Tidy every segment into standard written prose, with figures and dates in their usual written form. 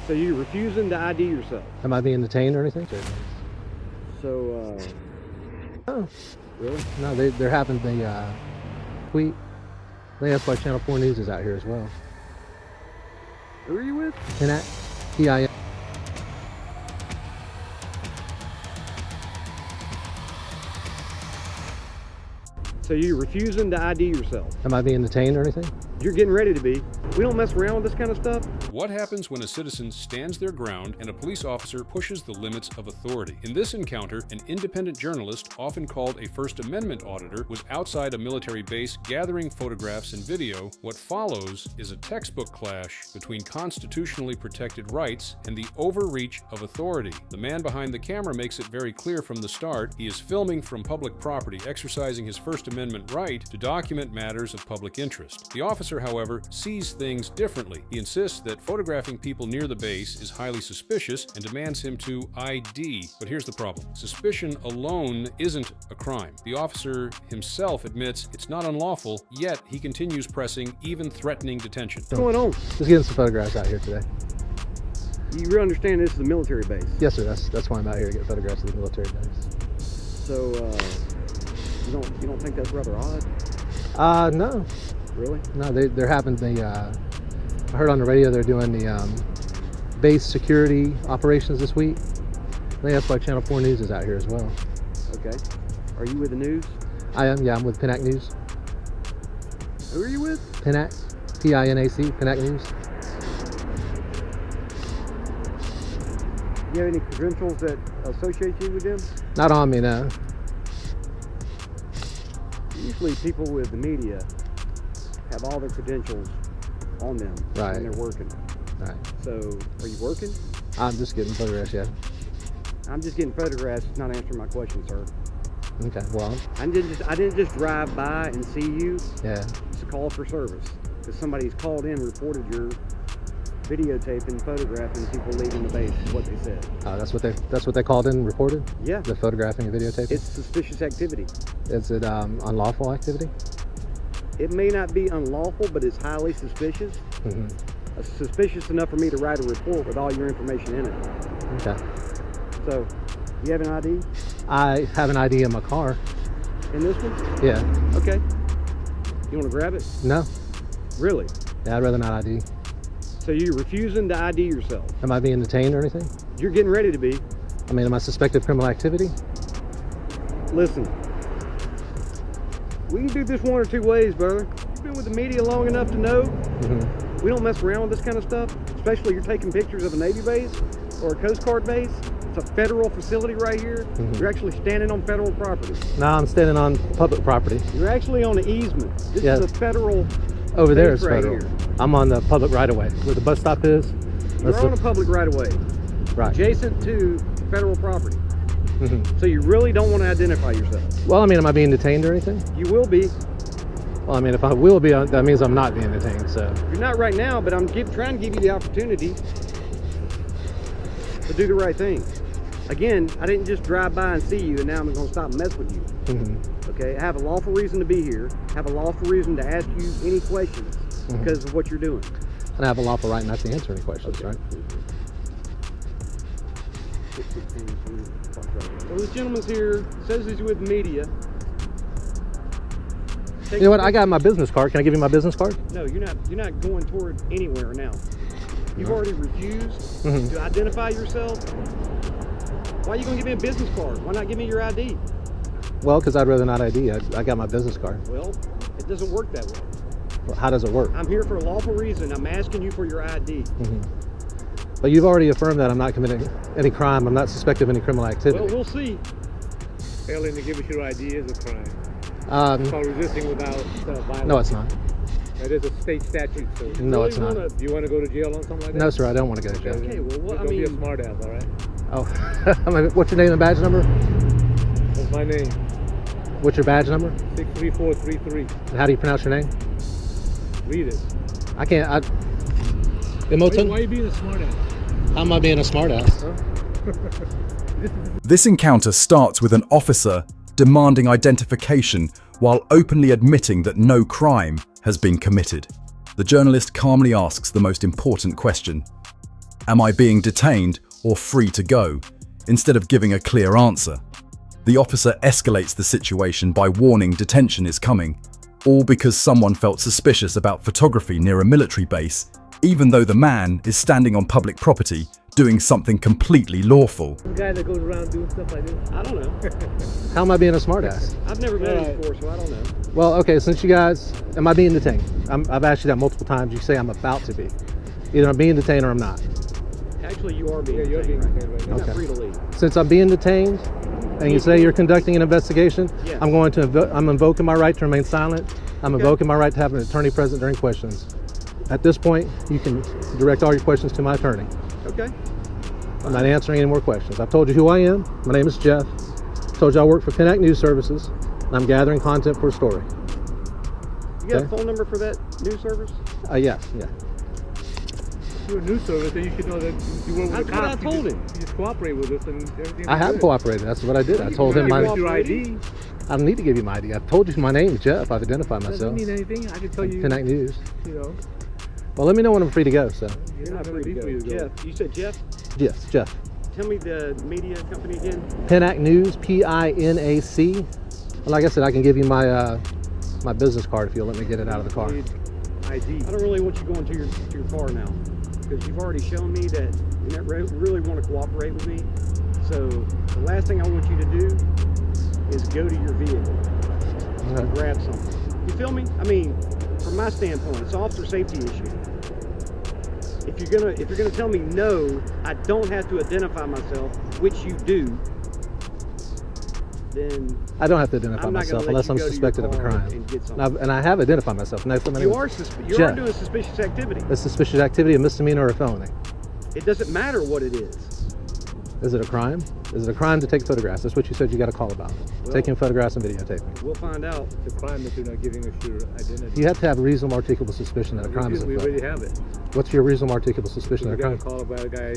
So you're refusing to ID yourself? Am I being detained or anything? So, Oh, really? no, they're having the tweet. I think that's why Channel 4 News is out here as well. Who are you with? PIN. PIN. So you're refusing to ID yourself? Am I being detained or anything? You're getting ready to be. We don't mess around with this kind of stuff. What happens when a citizen stands their ground and a police officer pushes the limits of authority? In this encounter, an independent journalist, often called a First Amendment Auditor, was outside a military base gathering photographs and video. What follows is a textbook clash between constitutionally protected rights and the overreach of authority. The man behind the camera makes it very clear from the start he is filming from public property, exercising his First Amendment right to document matters of public interest. The officer, however, sees things differently. He insists that photographing people near the base is highly suspicious and demands him to ID. But here's the problem. Suspicion alone isn't a crime. The officer himself admits it's not unlawful, yet he continues pressing, even threatening detention. What's going on? Just getting some photographs out here today. You really understand this is a military base? Yes, sir. That's why I'm out here to get photographs of the military base. So, you don't think that's rather odd? No. Really? No, they're having the, I heard on the radio they're doing the base security operations this week. I think that's why Channel 4 News is out here as well. Okay. Are you with the news? I am, yeah, I'm with PIN News. Who are you with? PIN, P-I-N-A-C, PIN News. Do you have any credentials that associate you with them? Not on me, no. Usually people with the media have all their credentials on them Right. when they're working. Right. So, are you working? I'm just getting photographs, yeah. I'm just getting photographs, not answering my question, sir. Okay, well, I didn't just drive by and see you. yeah. It's a call for service. Because somebody's called in, reported your videotaping, photographing people leaving the base, is what they said. That's what they called in and reported? Yeah. The photographing and videotaping? It's suspicious activity. Is it unlawful activity? It may not be unlawful, but it's highly suspicious. Mm-hmm. Suspicious enough for me to write a report with all your information in it. Okay. So, you have an ID I have an ID in my car. in this one? Yeah. Okay. You want to grab it? No. Really? Yeah, I'd rather not ID. So you're refusing to ID yourself? Am I being detained or anything? You're getting ready to be. I mean, am I suspected of criminal activity? Listen, we can do this one or two ways, brother. You've been with the media long enough to know Mm-hmm. we don't mess around with this kind of stuff, especially you're taking pictures of a Navy base or a Coast Guard base. It's a federal facility right here. Mhm. You're actually standing on federal property. No, I'm standing on public property. You're actually on an easement. This Yeah. is a federal Over there base is right federal. here. I'm on the public right-of-way, where the bus stop is. You're on a public right-of-way, Right. adjacent to federal property. Mm-hmm. So you really don't want to identify yourself. Well, I mean, am I being detained or anything? You will be. Well, I mean, if I will be, that means I'm not being detained, so. You're not right now, but I'm trying to give you the opportunity to do the right thing. Again, I didn't just drive by and see you and now I'm going to stop and mess with you. Mm-hmm. Okay, I have a lawful reason to be here. I have a lawful reason to ask you any questions because of what you're doing. And I have a lawful right not to answer any questions, right? So this gentleman's here, says he's with the media. You know what? I got my business card. Can I give you my business card? No, you're not going toward anywhere now. You've already refused to identify yourself. Why are you going to give me a business card? Why not give me your ID? Well, because I'd rather not ID. I got my business card. Well, it doesn't work that way. Well, how does it work? I'm here for a lawful reason. I'm asking you for your ID. But you've already affirmed that I'm not committing any crime. I'm not suspected of any criminal activity. Well, we'll see. Failing to give us your ID is a crime. It's called resisting without violence. No, it's not. That is a state statute, so. No, it's not. Do you want to go to jail on something like that? No, sir, I don't want to go to jail. Okay, well, what, Don't I be a mean, smart ass, all right? Oh, I mean, what's your name and badge number? That's my name. What's your badge number? 63433. And how do you pronounce your name? Read it. I can't. Why Emoton? are you being a smart ass? How am I being a smartass? This encounter starts with an officer demanding identification while openly admitting that no crime has been committed. The journalist calmly asks the most important question. Am I being detained or free to go? Instead of giving a clear answer. The officer escalates the situation by warning detention is coming, all because someone felt suspicious about photography near a military base, even though the man is standing on public property doing something completely lawful. The guy that goes around doing stuff like this. I don't know. How am I being a smartass? I've never met him before, so I don't know. Well, okay, since you guys, am I being detained? I've asked you that multiple times. You say I'm about to be. Either I'm being detained or I'm not. Actually, you are being Yeah, you're being detained detained right You're now. not free to leave. Since I'm being detained, and you say you're conducting an investigation, Yes. I'm invoking my right to remain silent. I'm Okay. invoking my right to have an attorney present during questions. At this point, you can direct all your questions to my attorney. Okay. I'm not answering any more questions. I've told you who I am. My name is Jeff. Told you I work for Connect News Services, and I'm gathering content for a story. You got Okay. a phone number for that news service? Yeah. If you're a news service, then you should know that you work with That's the what I cops. told You him. just cooperate with us and everything. I have cooperated. That's what I did. I told him You my. cooperate. your ID. I don't need to give you my ID. I've told you my name is Jeff. I've identified Doesn't myself. mean anything. I can tell you. Connect News. You know, Well, let me know when I'm free to go. So, you're not free going to be free to go. Jeff, you said Jeff? yes, Jeff. Tell me the media company again. Pinac News, PINAC. Like I said, I can give you my my business card if you'll let me get it out of the car. ID. I don't really want you going to your car now, because you've already shown me that you don't really want to cooperate with me. So the last thing I want you to do is go to your vehicle and grab something. You feel me? I mean, from my standpoint, it's an officer safety issue. If you're gonna tell me no, I don't have to identify myself, which you do, then I don't have to identify I'm not gonna myself let unless you I'm go to your suspected of a car crime. and get something. And I have identified myself. No, you are Jeff. doing suspicious activity. A suspicious activity, a misdemeanor, or a felony. It doesn't matter what it is. Is it a crime? Is it a crime to take photographs? That's what you said you got a call about. Taking photographs and videotaping. We'll find out. It's a crime that you're not giving us your identity. You have to have a reasonable articulable suspicion that a crime is We afoot. already have it. What's your reasonable articulable suspicion We that a got a crime? call about a guy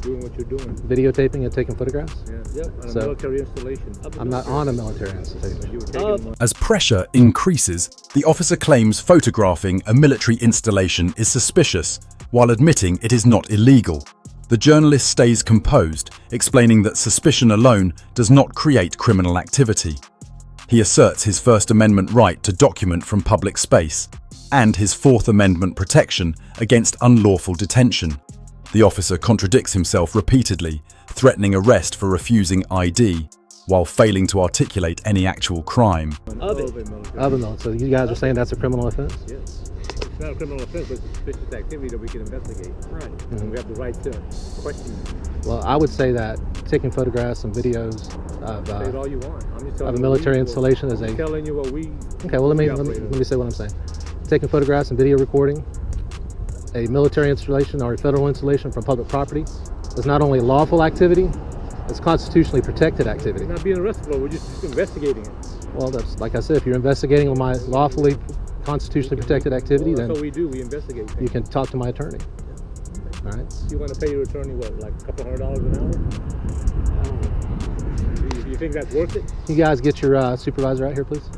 doing what you're doing. Videotaping and taking photographs? Yeah. Yep. On a So- military installation. I'm not on a military installation. You were taking one. As pressure increases, the officer claims photographing a military installation is suspicious, while admitting it is not illegal. The journalist stays composed, explaining that suspicion alone does not create criminal activity. He asserts his First Amendment right to document from public space, and his Fourth Amendment protection against unlawful detention. The officer contradicts himself repeatedly, threatening arrest for refusing ID, while failing to articulate any actual crime. Of it. Other than, so you guys are saying that's a criminal offense? Yes. It's not a criminal offense, but it's suspicious activity that we can investigate. Right. And we have the right to question you. Well, I would say that taking photographs and videos Say it all you want. I'm just telling of a you military what we- installation is I'm a... telling you what we. Okay, well, let me operate on. say what I'm saying. Taking photographs and video recording a military installation or a federal installation from public property is not only lawful activity, it's constitutionally protected activity. We're not being arrested for. We're just investigating it. Well, that's like I said, if you're investigating on my lawfully constitutionally protected activity, That's what then we do. We investigate things. you can talk to my attorney. All right. You want to pay your attorney what, like a couple $100 an hour? You think that's worth it? You guys get your supervisor out here, please.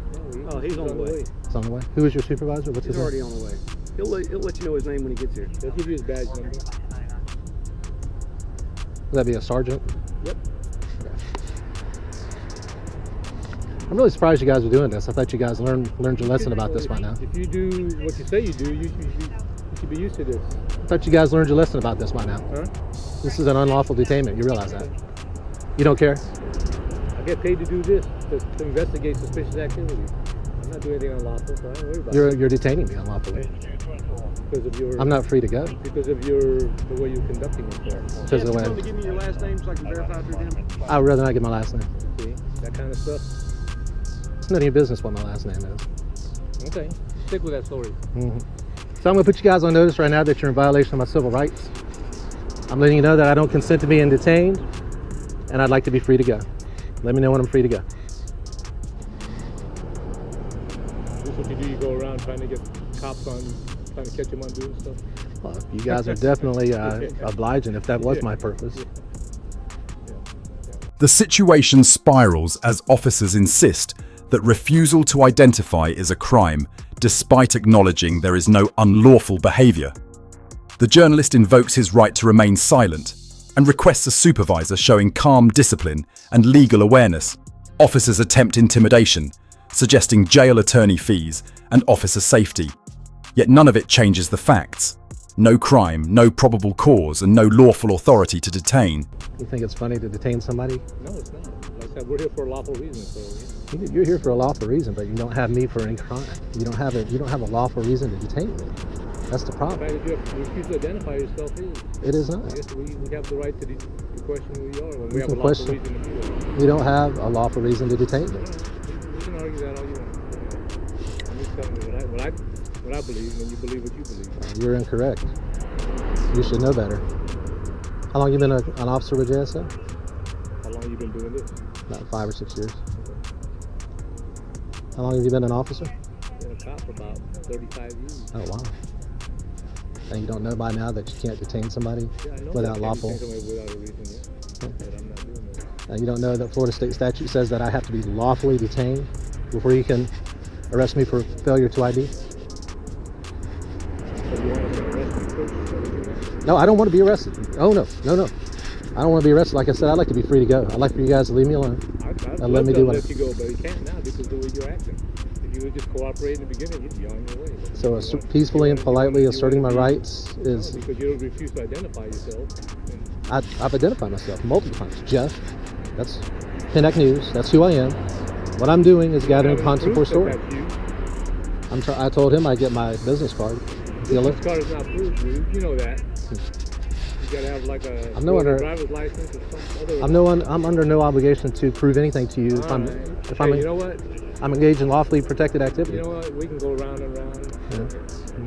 Oh, he's on the way. It's on the way. Who is your supervisor? What's He's his already name? on the way. He'll let you know his name when he gets here. They'll give you his badge number. Would that be a sergeant? Yep. I'm really surprised you guys are doing this. I thought you guys learned your lesson about this by now. If you do what you say you do, you should be used to this. I thought you guys learned your lesson about this by now. Huh? This is an unlawful detainment. You realize that? You don't care? I get paid to do this, to investigate suspicious activity. I'm not doing anything unlawful, so I don't worry about it. You're detaining me unlawfully. Because of your, I'm not free to go. because of the way you're conducting yourself. Because of the Jeff, you way. want to give me your last name so I can verify through him? I would rather not get my last name. See, that kind of stuff. It's none of your business what my last name is. Okay, stick with that story. So I'm going to put you guys on notice right now that you're in violation of my civil rights. I'm letting you know that I don't consent to being detained, and I'd like to be free to go. Let me know when I'm free to go. This is what you do. You go around trying to get cops on, trying to catch them on doing stuff. Well, you guys are definitely obliging if that was my purpose. The situation spirals as officers insist that refusal to identify is a crime, despite acknowledging there is no unlawful behavior. The journalist invokes his right to remain silent and requests a supervisor showing calm discipline and legal awareness. Officers attempt intimidation, suggesting jail attorney fees and officer safety. Yet none of it changes the facts. No crime, no probable cause, and no lawful authority to detain. You think it's funny to detain somebody? No, it's not. Like I said, we're here for a lawful reason, so You're here for a lawful reason, but you don't have me for any crime. You don't have a lawful reason to detain me. That's the the problem. fact that you refuse to identify yourself is. It is I not. guess we have the right to question who you are when we You have a can lawful question. reason to do that. You don't have a lawful reason to detain me. We can argue that all you want. I'm just telling you what I believe, and you believe what you believe. You're incorrect. You should know better. How long you been an officer with JSO? How long you been doing this? About 5 or 6 years. How long have you been an officer? Been a cop for about 35 years. Oh, wow. And you don't know by now that you can't detain somebody Yeah, I know without that I can't lawful. detain somebody without a reason, yeah. But I'm not doing that. And you don't know that Florida state statute says that I have to be lawfully detained before you can arrest me for failure to ID? So you want us to arrest you first? Is that what you want? No, I don't want to be arrested. Oh, no. I don't want to be arrested. Like I said, I'd like to be free to go. I'd like for you guys to leave me alone. I'd let love me to do what let you go, but you can't now because of the way you're acting. If you would just cooperate in the beginning, you'd be on your way. So peacefully and politely asserting my rights is... No, because you refuse to identify yourself. And I've identified myself multiple times. Jeff, that's Pinnack News. That's who I am. What I'm doing is gathering content for a story. That's you. I told him I'd get my business card. Dealer. This card is not proof, dude. You know that. You gotta have like a I'm no under- driver's license or something. I'm under no obligation to prove anything to you if You know what? I'm engaged in lawfully protected activity. You know what? We can go round and round. Yeah.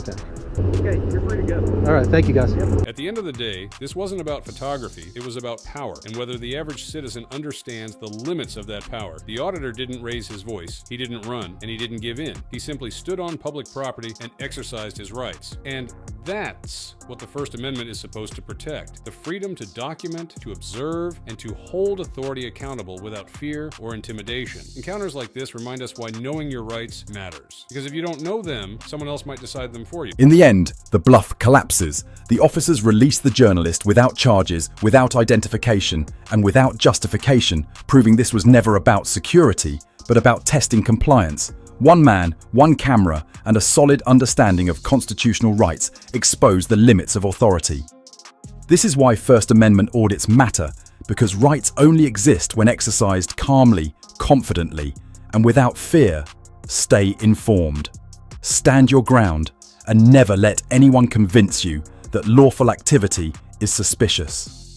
Okay. Okay, you're free to go. All right. Thank you, guys. At the end of the day, this wasn't about photography, it was about power, and whether the average citizen understands the limits of that power. The auditor didn't raise his voice, he didn't run, and he didn't give in. He simply stood on public property and exercised his rights. And that's what the First Amendment is supposed to protect: the freedom to document, to observe, and to hold authority accountable without fear or intimidation. Encounters like this remind us why knowing your rights matters. Because if you don't know them, someone else might decide them for you. In the end, the bluff collapses. The officers release the journalist without charges, without identification, and without justification, proving this was never about security, but about testing compliance. One man, one camera, and a solid understanding of constitutional rights expose the limits of authority. This is why First Amendment audits matter, because rights only exist when exercised calmly, confidently, and without fear. Stay informed. Stand your ground, and never let anyone convince you that lawful activity is suspicious.